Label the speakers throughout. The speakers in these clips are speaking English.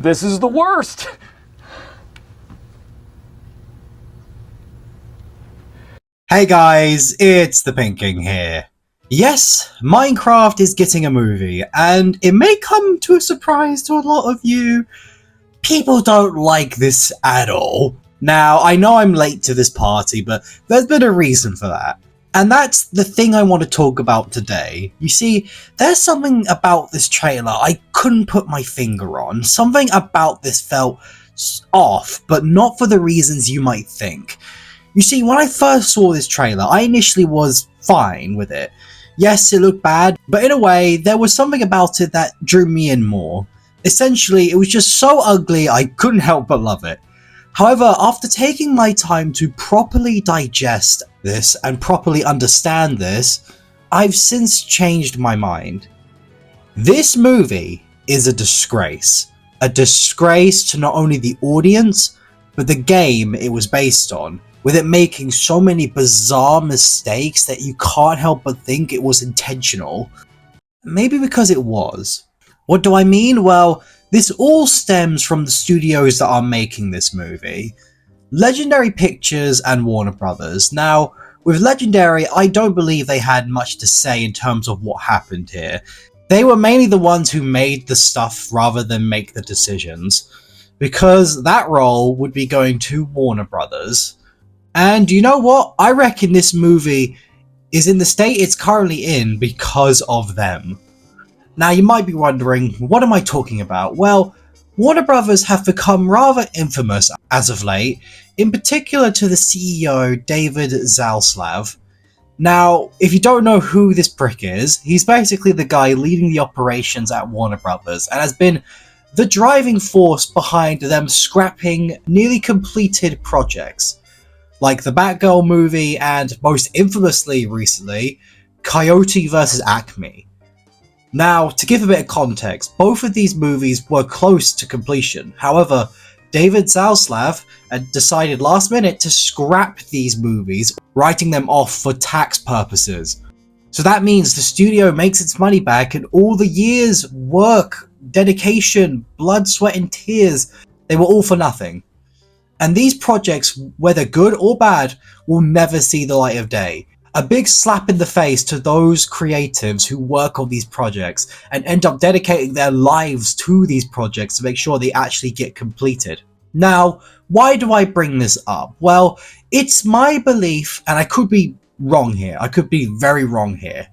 Speaker 1: This is the worst!
Speaker 2: Hey guys, it's the Pink King here. Yes, Minecraft is getting a movie, and it may come to a surprise to a lot of you. People don't like this at all. Now, I know I'm late to this party, but there's been a reason for that. And that's the thing I want to talk about today. You see, there's something about this trailer I couldn't put my finger on. Something about this felt off, but not for the reasons you might think. You see, when I first saw this trailer, I initially was fine with it. Yes, it looked bad, but in a way, there was something about it that drew me in more. Essentially, it was just so ugly I couldn't help but love it. However, after taking my time to properly digest this and properly understand this, I've since changed my mind. This movie is a disgrace. A disgrace to not only the audience, but the game it was based on, with it making so many bizarre mistakes that you can't help but think it was intentional. Maybe because it was. What do I mean? Well, this all stems from the studios that are making this movie. Legendary Pictures and Warner Brothers. Now, with Legendary, I don't believe they had much to say in terms of what happened here. They were mainly the ones who made the stuff rather than make the decisions, because that role would be going to Warner Brothers. And you know what? I reckon this movie is in the state it's currently in because of them. Now you might be wondering, what am I talking about? Well, Warner Brothers have become rather infamous as of late, in particular to the CEO David Zaslav. Now, if you don't know who this prick is, he's basically the guy leading the operations at Warner Brothers and has been the driving force behind them scrapping nearly completed projects, like the Batgirl movie and, most infamously recently, Coyote vs. Acme. Now, to give a bit of context, both of these movies were close to completion. However, David Zaslav had decided last minute to scrap these movies, writing them off for tax purposes. So that means the studio makes its money back, and all the years, work, dedication, blood, sweat and tears, they were all for nothing. And these projects, whether good or bad, will never see the light of day. A big slap in the face to those creatives who work on these projects and end up dedicating their lives to these projects to make sure they actually get completed. Now, why do I bring this up? Well, it's my belief, and I could be wrong here, I could be very wrong here,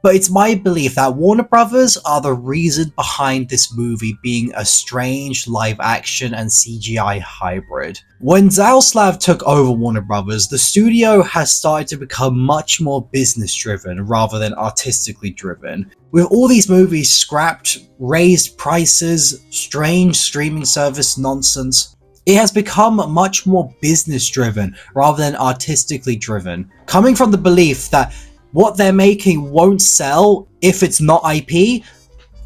Speaker 2: but it's my belief that Warner Brothers are the reason behind this movie being a strange live action and CGI hybrid. When Zaslav took over Warner Brothers, the studio has started to become much more business driven rather than artistically driven. With all these movies scrapped, raised prices, strange streaming service nonsense, it has become much more business driven rather than artistically driven, coming from the belief that what they're making won't sell if it's not IP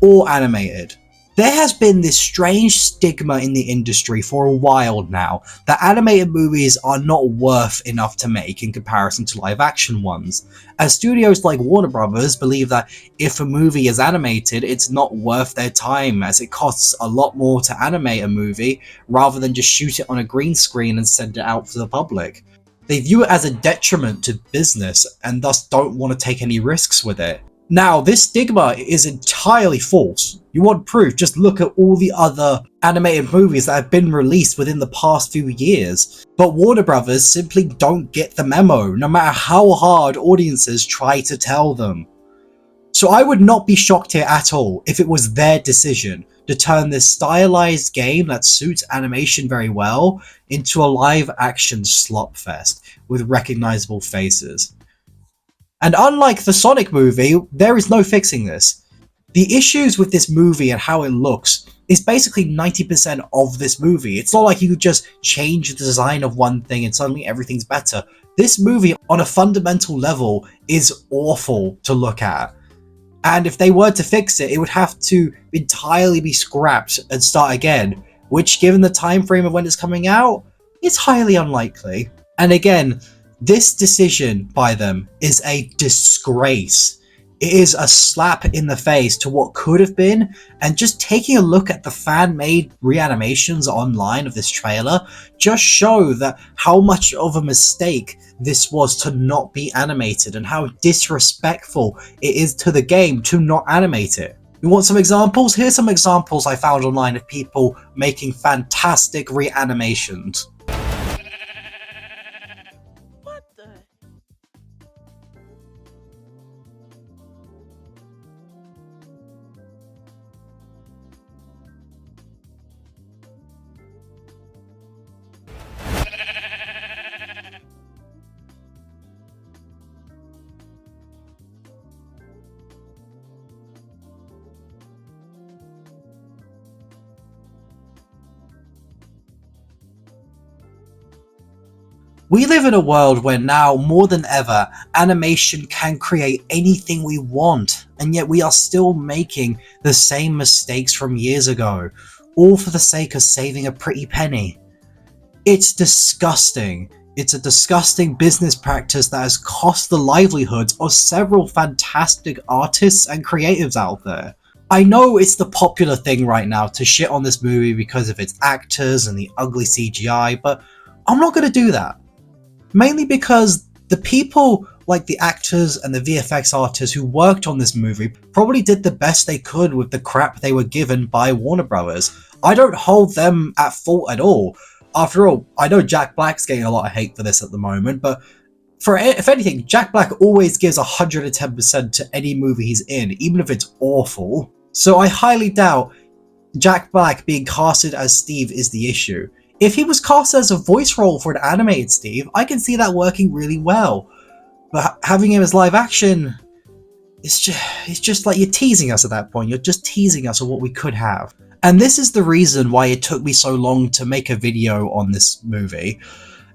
Speaker 2: or animated. There has been this strange stigma in the industry for a while now that animated movies are not worth enough to make in comparison to live action ones, as studios like Warner Brothers believe that if a movie is animated, it's not worth their time, as it costs a lot more to animate a movie rather than just shoot it on a green screen and send it out to the public. They view it as a detriment to business and thus don't want to take any risks with it. Now, this stigma is entirely false. You want proof? Just look at all the other animated movies that have been released within the past few years. But Warner Brothers simply don't get the memo, no matter how hard audiences try to tell them. So I would not be shocked here at all if it was their decision to turn this stylized game that suits animation very well into a live-action slopfest with recognizable faces. And unlike the Sonic movie, there is no fixing this. The issues with this movie and how it looks is basically 90% of this movie. It's not like you could just change the design of one thing and suddenly everything's better. This movie, on a fundamental level, is awful to look at. And if they were to fix it, it would have to entirely be scrapped and start again, which, given the time frame of when it's coming out, is highly unlikely. And again, this decision by them is a disgrace. It is a slap in the face to what could have been, and just taking a look at the fan-made reanimations online of this trailer just show that how much of a mistake this was to not be animated and how disrespectful it is to the game to not animate it. You want some examples? Here's some examples I found online of people making fantastic reanimations.
Speaker 1: What the?
Speaker 2: We live in a world where now, more than ever, animation can create anything we want, and yet we are still making the same mistakes from years ago, all for the sake of saving a pretty penny. It's disgusting. It's a disgusting business practice that has cost the livelihoods of several fantastic artists and creatives out there. I know it's the popular thing right now to shit on this movie because of its actors and the ugly CGI, but I'm not going to do that. Mainly because the people like the actors and the VFX artists who worked on this movie probably did the best they could with the crap they were given by Warner Brothers. I don't hold them at fault at all. After all, I know Jack Black's getting a lot of hate for this at the moment, but if anything, Jack Black always gives 110% to any movie he's in, even if it's awful. So I highly doubt Jack Black being casted as Steve is the issue. If he was cast as a voice role for an animated Steve, I can see that working really well. But having him as live action, it's just like you're teasing us at that point. You're just teasing us of what we could have. And this is the reason why it took me so long to make a video on this movie.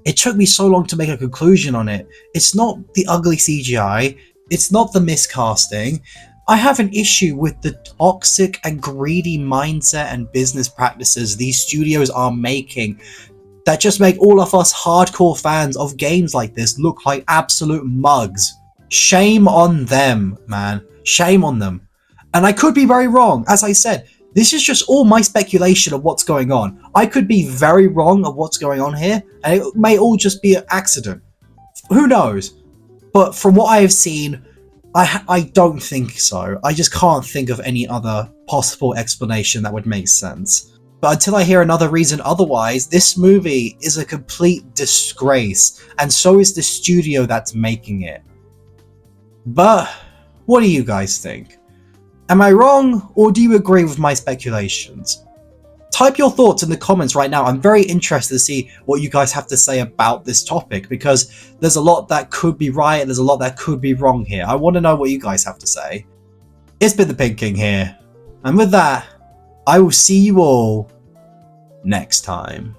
Speaker 2: It took me so long to make a conclusion on it. It's not the ugly CGI. It's not the miscasting. I have an issue with the toxic and greedy mindset and business practices these studios are making that just make all of us hardcore fans of games like this look like absolute mugs. Shame on them, man. Shame on them. And I could be very wrong. As I said, this is just all my speculation of what's going on. I could be very wrong of what's going on here, and it may all just be an accident. Who knows? But from what I have seen, I don't think so. I just can't think of any other possible explanation that would make sense. But until I hear another reason otherwise, this movie is a complete disgrace, and so is the studio that's making it. But what do you guys think? Am I wrong, or do you agree with my speculations? Type your thoughts in the comments right now. I'm very interested to see what you guys have to say about this topic, because there's a lot that could be right and there's a lot that could be wrong here. I want to know what you guys have to say. It's been the Pink King here, and with that, I will see you all next time.